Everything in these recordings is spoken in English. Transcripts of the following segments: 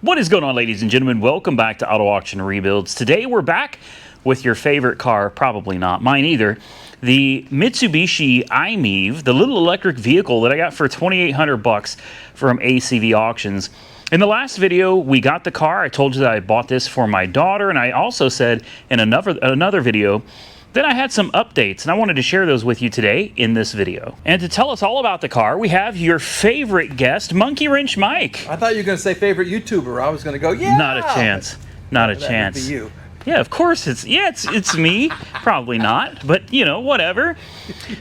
What is going on, ladies and gentlemen? Welcome back to Auto Auction Rebuilds. Today we're back with your favorite car, probably not mine either, the Mitsubishi i-MiEV, the little electric vehicle that I got for $2,800 from ACV Auctions. In the last video, we got the car. I told you that I bought this for my daughter, and I also said in another video that I had some updates, and I wanted to share those with you today in this video. And to tell us all about the car, we have your favorite guest, Monkey Wrench Mike. I thought you were going to say favorite YouTuber. I was going to go, yeah! Not a chance. Not a chance. That would be you. Yeah, of course it's me. Probably not, but you know, whatever.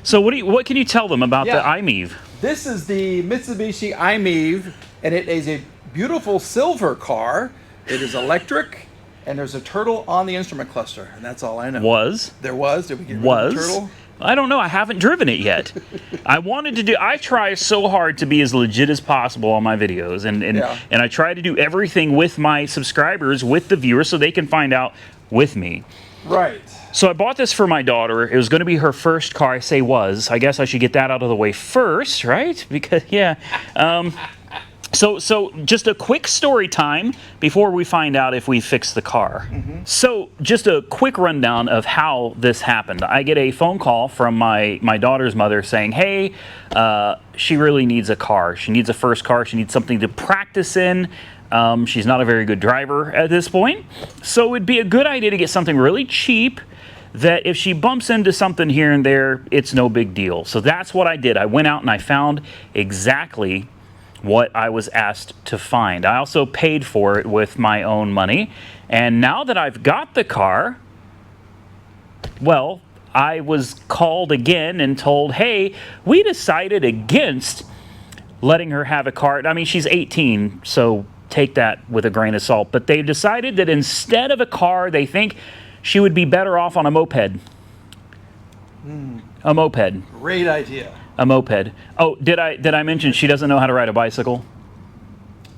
So what can you tell them about the i-MiEV? This is the Mitsubishi i-MiEV, and it is a beautiful silver car. It is electric. And there's a turtle on the instrument cluster, and that's all I know. There was? Did we get rid of the turtle? I don't know. I haven't driven it yet. I try so hard to be as legit as possible on my videos, and I try to do everything with my subscribers, with the viewers, so they can find out with me. Right. So I bought this for my daughter. It was going to be her first car. I say was. I guess I should get that out of the way first, right? Because, yeah. So just a quick story time before we find out if we fix the car. So just a quick rundown of how this happened. I get a phone call from my daughter's mother saying, hey, she really needs a car. She needs a first car. She needs something to practice in. She's not a very good driver at this point. So it'd be a good idea to get something really cheap that if she bumps into something here and there, it's no big deal. So that's what I did. I went out and I found exactly what I was asked to find. I also paid for it with my own money. And now that I've got the car, well, I was called again and told, hey, we decided against letting her have a car. I mean, she's 18, so take that with a grain of salt. But they decided that instead of a car, they think she would be better off on a moped. A moped. Great idea. A moped. Oh, did I mention she doesn't know how to ride a bicycle?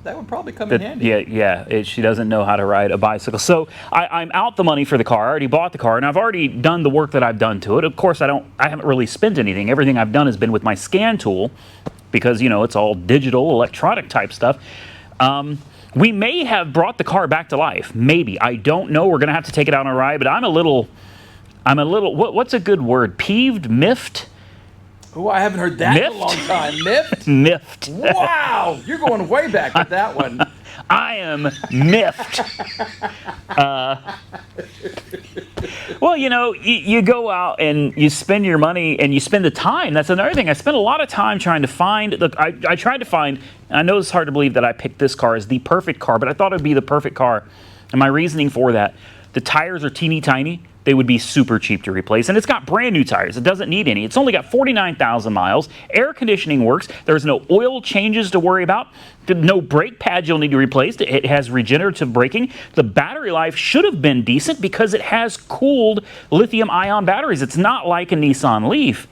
That would probably come in handy. Yeah. She doesn't know how to ride a bicycle. So I'm out the money for the car. I already bought the car, and I've already done the work that I've done to it. Of course, I haven't really spent anything. Everything I've done has been with my scan tool, because you know it's all digital, electronic type stuff. We may have brought the car back to life. Maybe. I don't know. We're gonna have to take it out on a ride. But I'm a little. What's a good word? Peeved? Miffed? Oh, I haven't heard that in a long time. Miffed? Miffed. Wow, you're going way back with that one. I am miffed. Well, you know, you go out and you spend your money and you spend the time. That's another thing. I spent a lot of time trying to find. Look, I tried to find. And I know it's hard to believe that I picked this car as the perfect car, but I thought it would be the perfect car. And my reasoning for that: the tires are teeny tiny. They would be super cheap to replace. And it's got brand new tires. It doesn't need any. It's only got 49,000 miles. Air conditioning works. There's no oil changes to worry about. No brake pads you'll need to replace. It has regenerative braking. The battery life should have been decent because it has cooled lithium-ion batteries. It's not like a Nissan Leaf.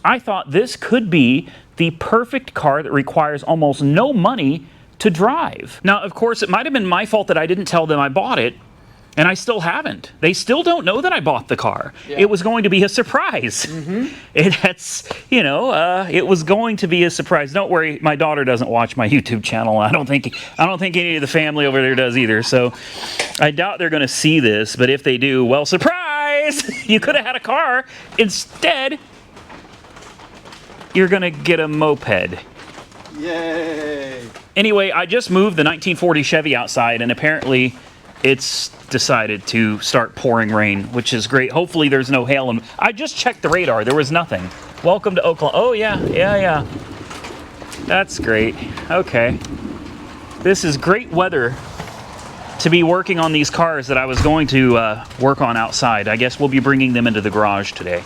I thought this could be the perfect car that requires almost no money to drive. Now, of course, it might have been my fault that I didn't tell them I bought it. And I still haven't. They still don't know that I bought the car. Yeah. It was going to be a surprise. It was going to be a surprise. Don't worry, my daughter doesn't watch my YouTube channel. I don't think any of the family over there does either. So I doubt they're going to see this. But if they do, well, surprise! You could have had a car. Instead, you're going to get a moped. Yay! Anyway, I just moved the 1940 Chevy outside, and apparently it's decided to start pouring rain, which is great. Hopefully there's no hail. And I just checked the radar. There was nothing. Welcome to Oklahoma. Oh, yeah. That's great. Okay. This is great weather to be working on these cars that I was going to work on outside. I guess we'll be bringing them into the garage today.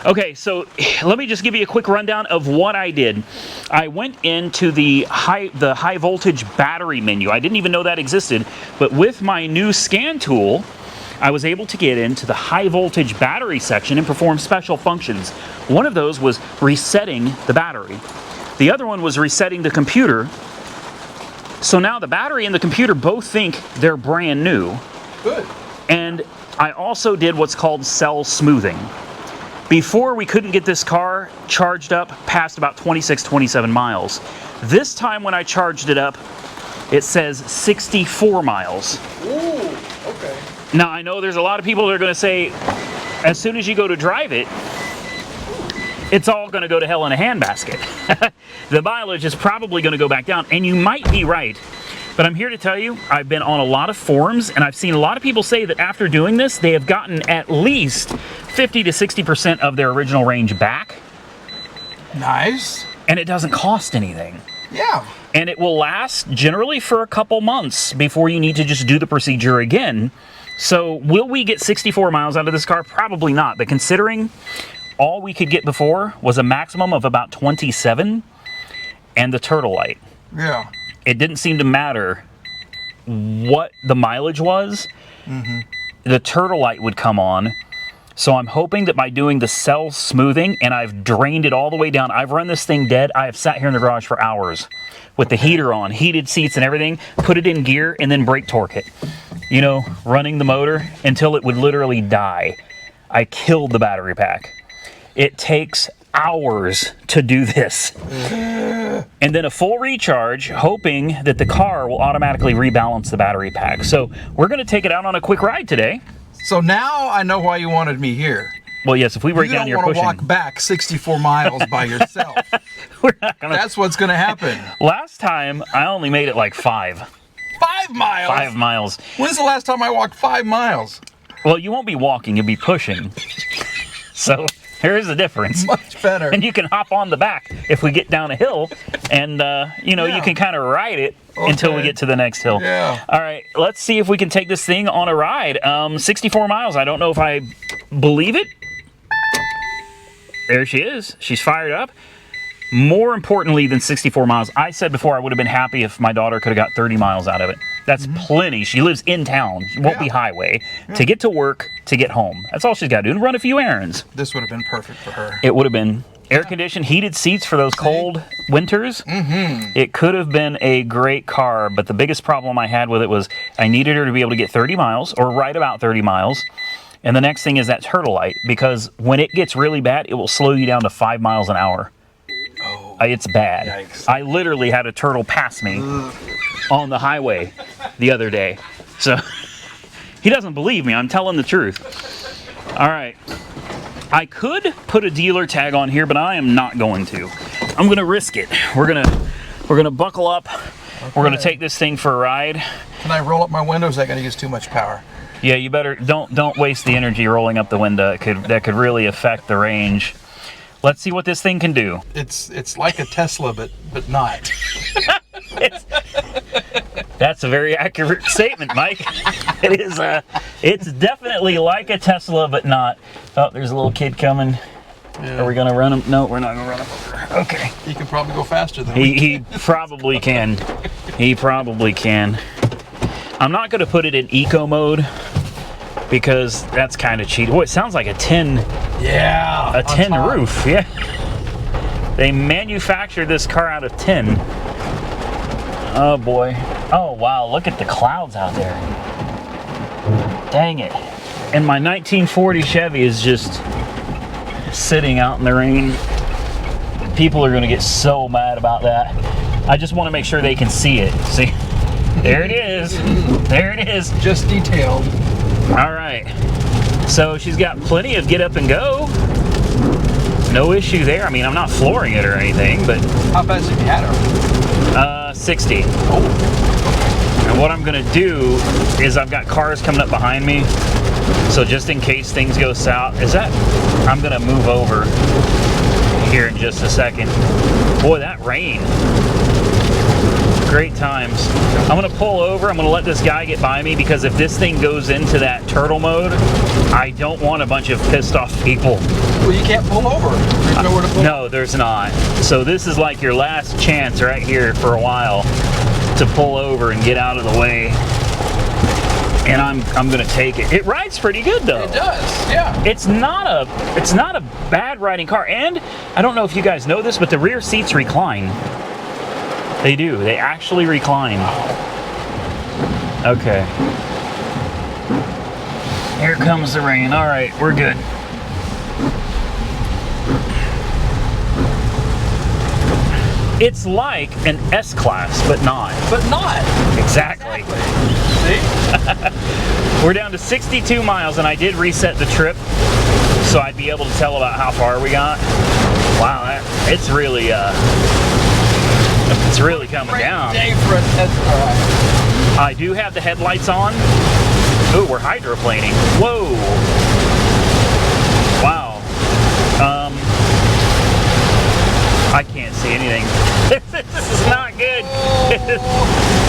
Okay, so let me just give you a quick rundown of what I did. I went into the high voltage battery menu. I didn't even know that existed, but with my new scan tool, I was able to get into the high voltage battery section and perform special functions. One of those was resetting the battery. The other one was resetting the computer. So now the battery and the computer both think they're brand new. Good. And I also did what's called cell smoothing. Before, we couldn't get this car charged up past about 26, 27 miles. This time when I charged it up, it says 64 miles. Ooh, okay. Now, I know there's a lot of people that are going to say, as soon as you go to drive it, it's all going to go to hell in a handbasket. The mileage is probably going to go back down, and you might be right. But I'm here to tell you, I've been on a lot of forums, and I've seen a lot of people say that after doing this, they have gotten at least 50 to 60% of their original range back. Nice. And it doesn't cost anything. Yeah. And it will last generally for a couple months before you need to just do the procedure again. So will we get 64 miles out of this car? Probably not. But considering all we could get before was a maximum of about 27 and the turtle light. Yeah. It didn't seem to matter what the mileage was. Mm-hmm. The turtle light would come on. So I'm hoping that by doing the cell smoothing, and I've drained it all the way down, I've run this thing dead. I have sat here in the garage for hours with the heater on, heated seats and everything, put it in gear, and then brake torque it. You know, running the motor until it would literally die. I killed the battery pack. It takes hours to do this. And then a full recharge, hoping that the car will automatically rebalance the battery pack. So we're going to take it out on a quick ride today. So now I know why you wanted me here. Well, yes, if we break down your pushing. You don't want to walk back 64 miles by yourself. We're not gonna... That's what's going to happen. Last time, I only made it like 5. 5 miles? 5 miles. When's the last time I walked 5 miles? Well, you won't be walking, you'll be pushing. So here's the difference. Much better. And you can hop on the back if we get down a hill, and you know, you can kind of ride it until we get to the next hill. Yeah. All right, let's see if we can take this thing on a ride. 64 miles. I don't know if I believe it. There she is. She's fired up. More importantly than 64 miles, I said before I would have been happy if my daughter could have got 30 miles out of it. That's plenty. She lives in town. It won't be highway. To get to work, to get home. That's all she's got to do, and run a few errands. This would have been perfect for her. It would have been air-conditioned, heated seats for those cold winters. It could have been a great car, but the biggest problem I had with it was I needed her to be able to get 30 miles, or right about 30 miles. And the next thing is that turtle light, because when it gets really bad, it will slow you down to 5 miles an hour. It's bad. Yikes. I literally had a turtle pass me on the highway the other day. So he doesn't believe me. I'm telling the truth. All right. I could put a dealer tag on here, but I am not going to. I'm going to risk it. We're gonna buckle up. Okay. We're gonna take this thing for a ride. Can I roll up my windows? Is that gonna use too much power? Yeah, you better don't waste the energy rolling up the window. That could really affect the range. Let's see what this thing can do. It's like a Tesla, but not. That's a very accurate statement, Mike. It is. It's definitely like a Tesla, but not. Oh, there's a little kid coming. Yeah. Are we gonna run him? No, we're not gonna run him over. Okay. He can probably go faster than he probably can. He probably can. I'm not gonna put it in eco mode because that's kind of cheating. Boy, it sounds like a tin. Yeah. A tin roof. Yeah. They manufactured this car out of tin. Oh boy. Oh wow, look at the clouds out there. Dang it. And my 1940 Chevy is just sitting out in the rain. People are gonna get so mad about that. I just want to make sure they can see it. See? There it is. There it is. Just detailed. All right. So she's got plenty of get up and go. No issue there. I mean, I'm not flooring it or anything, but... How fast have you had her? 60. Oh. And what I'm gonna do is I've got cars coming up behind me. So just in case things go south, I'm gonna move over here in just a second. Boy, that rain. Great times. I'm gonna pull over. I'm gonna let this guy get by me because if this thing goes into that turtle mode, I don't want a bunch of pissed off people. Well, you can't pull over. There's nowhere to pull. No, there's not. So this is like your last chance right here for a while to pull over and get out of the way. And I'm gonna take it. It rides pretty good though. It does, yeah. It's not a bad riding car. And I don't know if you guys know this, but the rear seats recline. They do. They actually recline. Okay. Here comes the rain. All right, we're good. It's like an S-Class, but not. But not. Exactly. See? We're down to 62 miles, and I did reset the trip, so I'd be able to tell about how far we got. Wow, it's really coming down. Day for a test drive. I do have the headlights on. Ooh, we're hydroplaning. Whoa. Wow. I can't see anything. This is not good.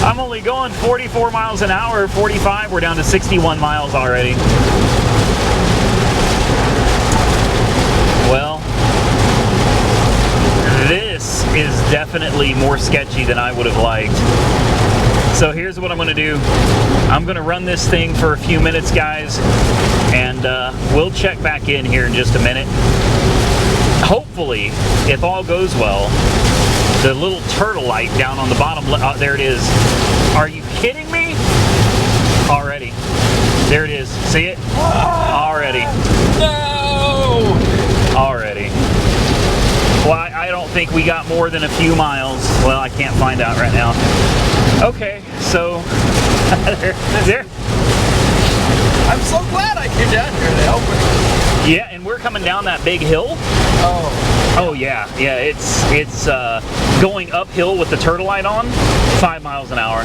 I'm only going 44 miles an hour, 45. We're down to 61 miles already. Well, this is definitely more sketchy than I would have liked. So here's what I'm going to do. I'm going to run this thing for a few minutes, guys, and we'll check back in here in just a minute. Hopefully, if all goes well, the little turtle light down on the bottom, there it is. Are you kidding me? Already. There it is. See it? Already. No! Already. Well, I don't think we got more than a few miles. Well, I can't find out right now. Okay, so there. I'm so glad I came down here to help with this. Yeah, and we're coming down that big hill. Oh. Oh yeah, it's going uphill with the turtle light on, 5 miles an hour.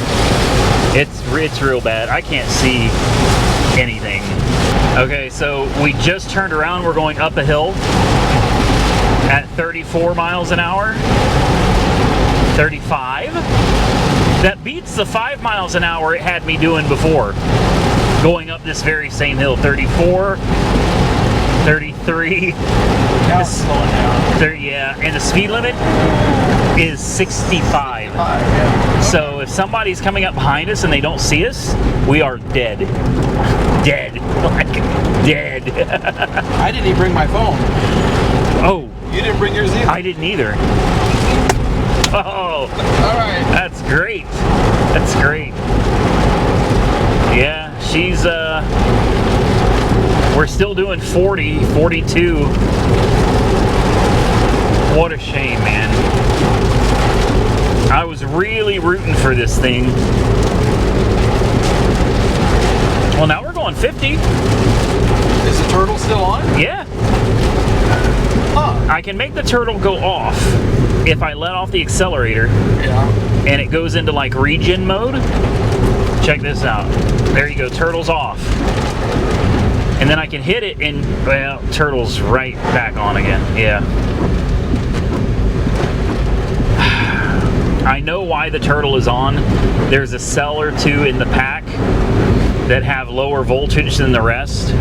It's real bad. I can't see anything. Okay, so we just turned around. We're going up a hill at 34 miles an hour. 35. That beats the 5 miles an hour it had me doing before. Going up this very same hill. 34. 33. Now it's slowing down. 30, yeah, and the speed limit is 65. Yeah. So if somebody's coming up behind us and they don't see us, we are dead. Dead. Like, dead. I didn't even bring my phone. Oh. You didn't bring yours either. I didn't either. Oh. All right. That's great. That's great. Yeah, she's, we're still doing 40, 42. What a shame, man. I was really rooting for this thing. Well, now we're going 50. Is the turtle still on? Yeah. Huh. I can make the turtle go off if I let off the accelerator. Yeah. And it goes into like regen mode. Check this out. There you go, turtle's off. And then I can hit it and, well, turtle's right back on again. Yeah. I know why the turtle is on. There's a cell or two in the pack that have lower voltage than the rest.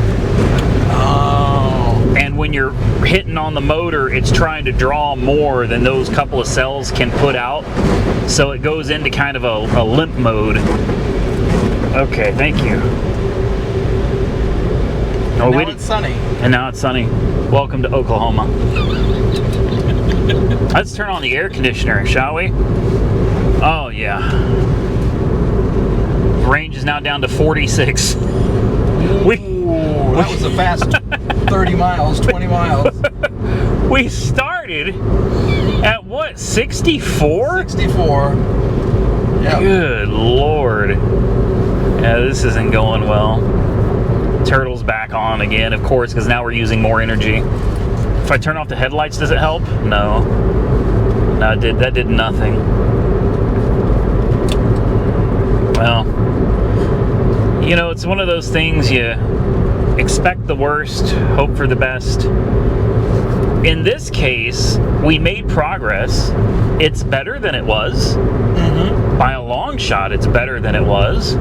Oh. And when you're hitting on the motor, it's trying to draw more than those couple of cells can put out. So it goes into kind of a limp mode. Okay, thank you. Oh, now it's sunny. And now it's sunny. Welcome to Oklahoma. Let's turn on the air conditioner, shall we? Oh, yeah. Range is now down to 46. That was a fast 30 miles, 20 miles. We started at what, 64? 64. Yeah. Good Lord. Yeah, this isn't going well. Turtle's back on again, of course, because now we're using more energy. If I turn off the headlights, does it help? No. No, that did nothing. Well, you know, it's one of those things you expect the worst, hope for the best. In this case, we made progress. It's better than it was. Mm-hmm. By a long shot, it's better than it was.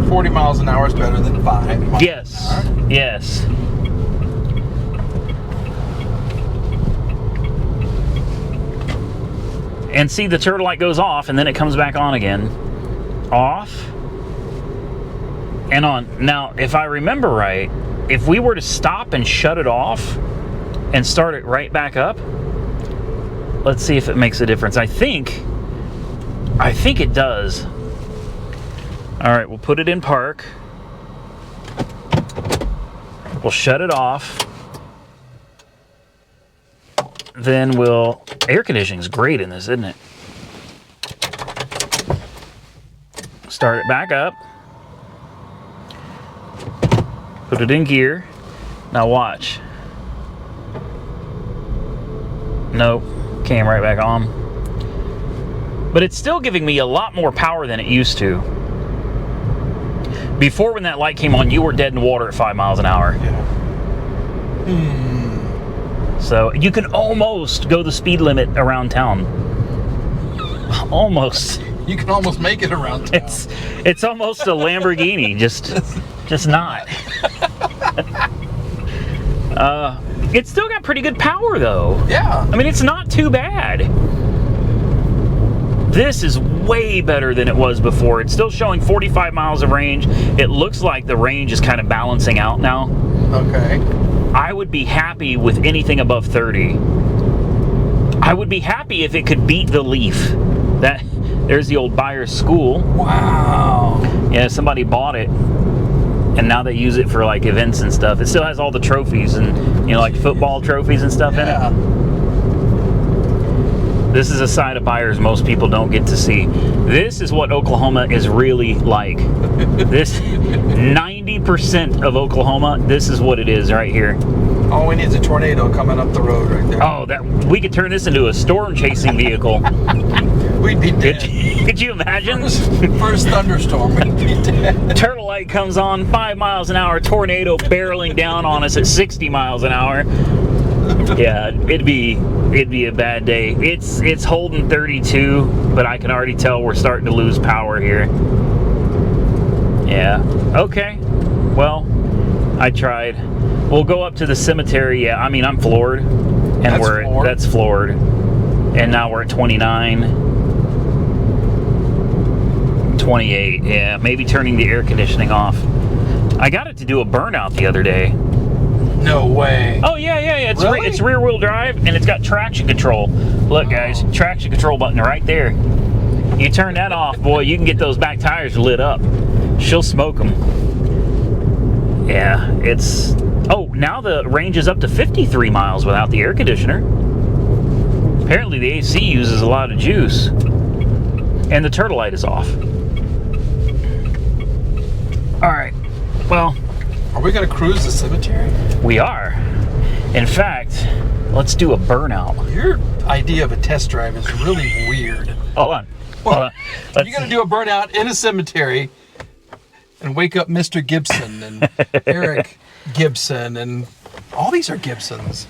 40 miles an hour is better than 5 miles Yes. an hour. Yes. And see, the turtle light goes off and then it comes back on again. Off and on. Now, if I remember right, if we were to stop and shut it off and start it right back up, let's see if it makes a difference. I think it does. All right, we'll put it in park. We'll shut it off. then we'll... Air conditioning's great in this, isn't it? Start it back up. Put it in gear. Now watch. Nope. Came right back on. But it's still giving me a lot more power than it used to. Before, when that light came on, you were dead in water at 5 miles an hour. Yeah. So you can almost go the speed limit around town. Almost. You can almost make it around town. It's almost a Lamborghini, just not. It's still got pretty good power though. Yeah. I mean, it's not too bad. This is way better than it was before. It's still showing 45 miles of range. It looks like the range is kind of balancing out now. Okay. I would be happy with anything above 30. I would be happy if it could beat the Leaf. There's the old buyer's school. Wow. Yeah, somebody bought it, and now they use it for like events and stuff. It still has all the trophies and, you know, like football trophies and stuff in it. This is a side of buyers most people don't get to see. This is what Oklahoma is really like. This 90% of Oklahoma, this is what it is right here. All we need is a tornado coming up the road right there. Oh, we could turn this into a storm chasing vehicle. We'd be dead. Could you imagine? First thunderstorm, we'd be dead. Turtle light comes on, 5 miles an hour, tornado barreling down on us at 60 miles an hour. Yeah, it'd be a bad day. It's holding 32, but I can already tell we're starting to lose power here. Yeah. Okay. Well, I tried. We'll go up to the cemetery. Yeah, I mean, I'm floored, and that's floored. And now we're at 29, 28. Yeah, maybe turning the air conditioning off. I got it to do a burnout the other day. No way. Oh, yeah. It's, really? It's rear-wheel drive, and it's got traction control. Look, guys, traction control button right there. You turn that off, boy, you can get those back tires lit up. She'll smoke them. Yeah, it's... Oh, now the range is up to 53 miles without the air conditioner. Apparently the AC uses a lot of juice. And the turtle light is off. All right, well... Are we going to cruise the cemetery? We are. In fact, let's do a burnout. Your idea of a test drive is really weird. Hold on. You're going to do a burnout in a cemetery and wake up Mr. Gibson and Eric Gibson, and all these are Gibsons.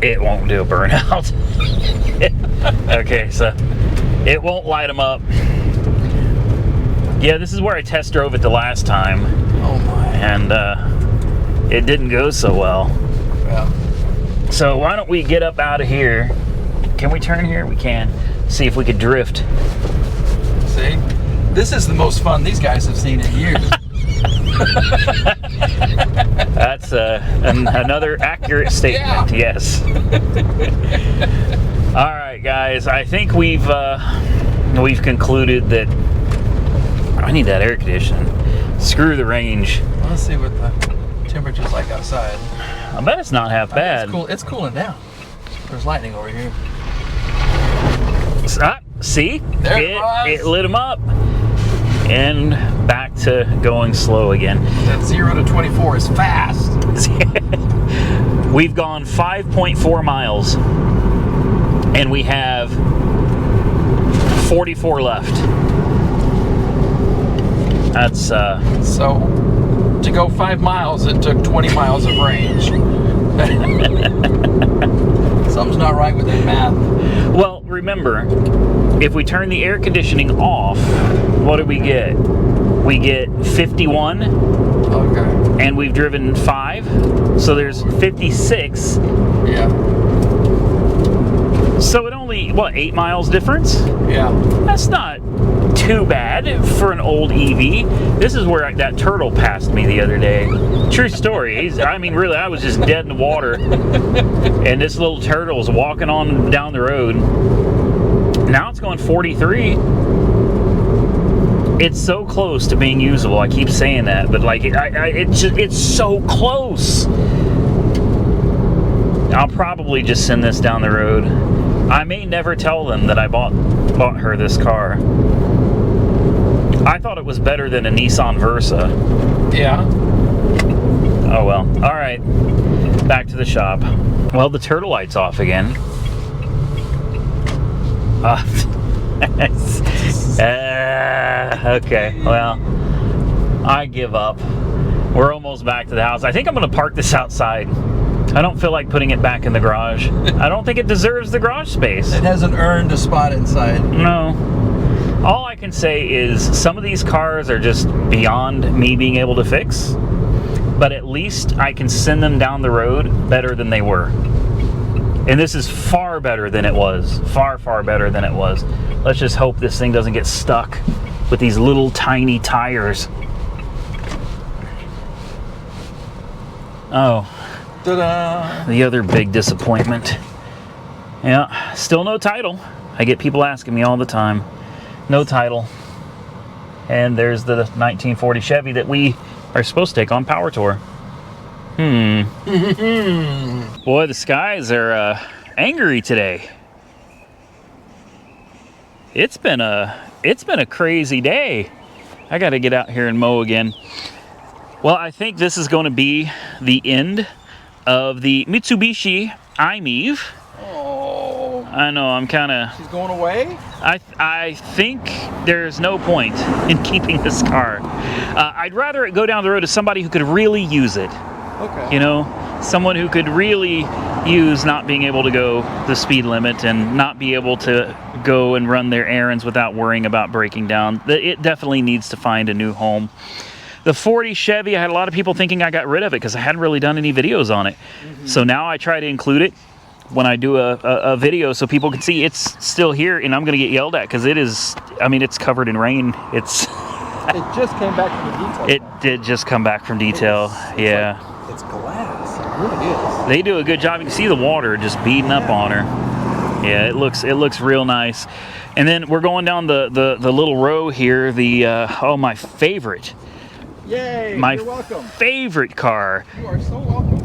It won't do a burnout. Okay, so it won't light them up. Yeah, this is where I test drove it the last time. Oh my. And it didn't go so well. Yeah. So why don't we get up out of here? Can we turn here? We can. See if we could drift. See? This is the most fun these guys have seen in years. That's another accurate statement. Yeah. Yes. All right, guys. I think we've concluded that I need that air conditioning. Screw the range. Let's see what the temperature's like outside. I bet it's not half bad. It's cool. It's cooling down. There's lightning over here. See? There it lit them up. And back to going slow again. That 0 to 24 is fast. We've gone 5.4 miles. And we have 44 left. That's so to go 5 miles, it took 20 miles of range. Something's not right with that math. Well, remember, if we turn the air conditioning off, what do we get? We get 51. Okay. And we've driven 5, so there's 56. Yeah. So it only, 8 miles difference? Yeah. That's not too bad for an old EV. This is where that turtle passed me the other day. True story. Really, I was just dead in the water. And this little turtle was walking on down the road. Now it's going 43. It's so close to being usable. I keep saying that, but like it's so close. I'll probably just send this down the road. I may never tell them that I bought her this car. I thought it was better than a Nissan Versa. Yeah. Oh well. All right. Back to the shop. Well, the turtle light's off again. Okay. Well, I give up. We're almost back to the house. I think I'm going to park this outside. I don't feel like putting it back in the garage. I don't think it deserves the garage space. It hasn't earned a spot inside. No. All I can say is some of these cars are just beyond me being able to fix, but at least I can send them down the road better than they were. And this is far better than it was. Far, far better than it was. Let's just hope this thing doesn't get stuck with these little tiny tires. Oh. Ta-da! The other big disappointment. Yeah, still no title. I get people asking me all the time. No title. And there's the 1940 Chevy that we are supposed to take on Power Tour. Boy, the skies are angry today. It's been a crazy day. I got to get out here and mow again. Well, I think this is going to be the end of the Mitsubishi i-MiEV. Oh. I know, I'm kind of... She's going away? I think there's no point in keeping this car. I'd rather it go down the road to somebody who could really use it. Okay. You know, someone who could really use not being able to go the speed limit and not be able to go and run their errands without worrying about breaking down. It definitely needs to find a new home. The 40 Chevy, I had a lot of people thinking I got rid of it because I hadn't really done any videos on it. So now I try to include it when I do a video so people can see it's still here, and I'm going to get yelled at because it is, I mean, it's covered in rain. It just came back from the detail. It did just come back from detail, yeah. Like, it's glass, it really is. They do a good job. You can see the water just beating up on her. Yeah, it looks real nice. And then we're going down the little row here, oh, my favorite. Yay, my you're welcome. Favorite car. You are so welcome.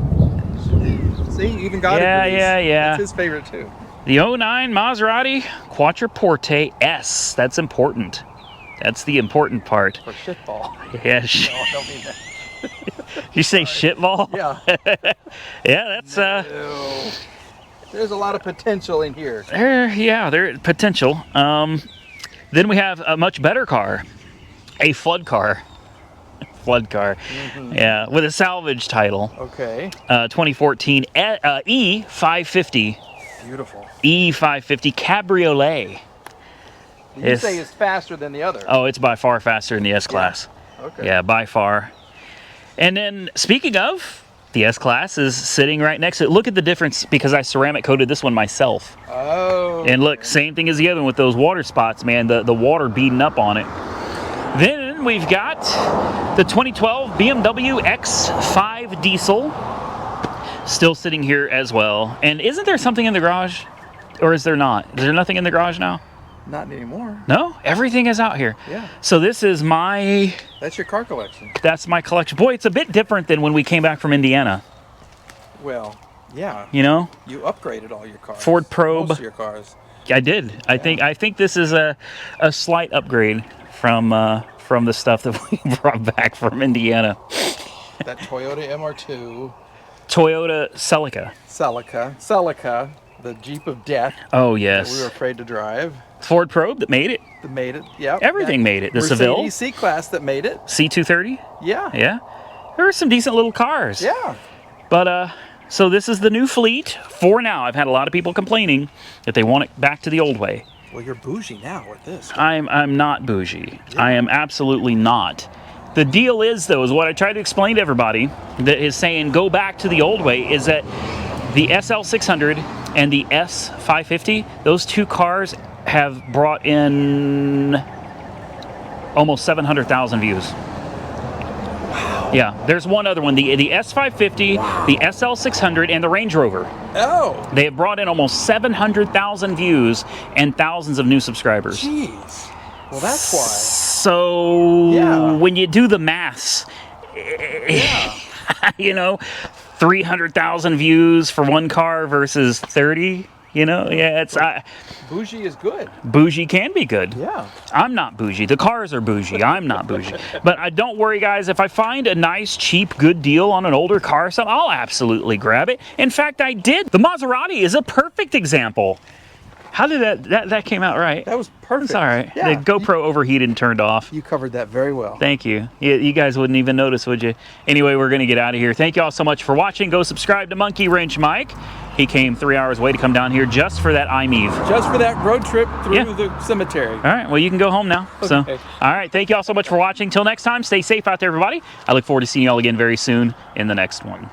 See, you even got it. Yeah. It's his favorite too. The 09 Maserati Quattroporte S. That's important. That's the important part. For shitball. Yeah. No, I don't mean that. You say shitball? Yeah. Yeah, that's No. There's a lot of potential in here. There's potential. Then we have a much better car, a flood car. Yeah, with a salvage title. Okay. 2014 E550. Beautiful. E550 Cabriolet. You say it's faster than the other. Oh, it's by far faster than the S-Class. Yeah. Okay. Yeah, by far. And then, speaking of, the S-Class is sitting right next to it. Look at the difference because I ceramic coated this one myself. Oh. And look, same thing as the other one with those water spots, man. The water beating up on it. Then we've got the 2012 BMW X5 diesel still sitting here as well. And isn't there something in the garage? Or is there not? Is there nothing in the garage now? Not anymore. No? Everything is out here. Yeah. So this is my... That's your car collection. That's my collection. Boy, it's a bit different than when we came back from Indiana. Well, yeah. You know? You upgraded all your cars. Ford Probe. Most of your cars. I did. I think this is a slight upgrade from the stuff that we brought back from Indiana. That Toyota MR2. Toyota Celica. Celica, the Jeep of death. Oh, yes. That we were afraid to drive. Ford Probe that made it. That made it, yeah. Everything made it. The Seville. Mercedes C-Class that made it. C230. Yeah. Yeah. There were some decent little cars. Yeah. But, so this is the new fleet for now. I've had a lot of people complaining that they want it back to the old way. Well, you're bougie now with this. I'm not bougie. Yeah. I am absolutely not. The deal is, though, is what I try to explain to everybody that is saying go back to the old way, is that the SL600 and the S550, those two cars have brought in almost 700,000 views. Wow. Yeah, there's one other one, the S550, wow. the SL600, and the Range Rover. Oh. They have brought in almost 700,000 views and thousands of new subscribers. Jeez. Well, that's why. So, yeah. when you do the maths, yeah. you know, 300,000 views for one car versus 30. You know, yeah, it's bougie is good. Bougie can be good. Yeah. I'm not bougie. The cars are bougie. I'm not bougie. But don't worry, guys. If I find a nice, cheap, good deal on an older car or something, I'll absolutely grab it. In fact, I did. The Maserati is a perfect example. How did that came out right? That was perfect. It's all right. Yeah. The GoPro overheated and turned off. You covered that very well. Thank you. You guys wouldn't even notice, would you? Anyway, we're going to get out of here. Thank you all so much for watching. Go subscribe to Monkey Wrench Mike. He came 3 hours away to come down here just for that i-MiEV. Just for that road trip through the cemetery. All right. Well, you can go home now. Okay. So, all right. Thank you all so much for watching. Till next time, stay safe out there, everybody. I look forward to seeing you all again very soon in the next one.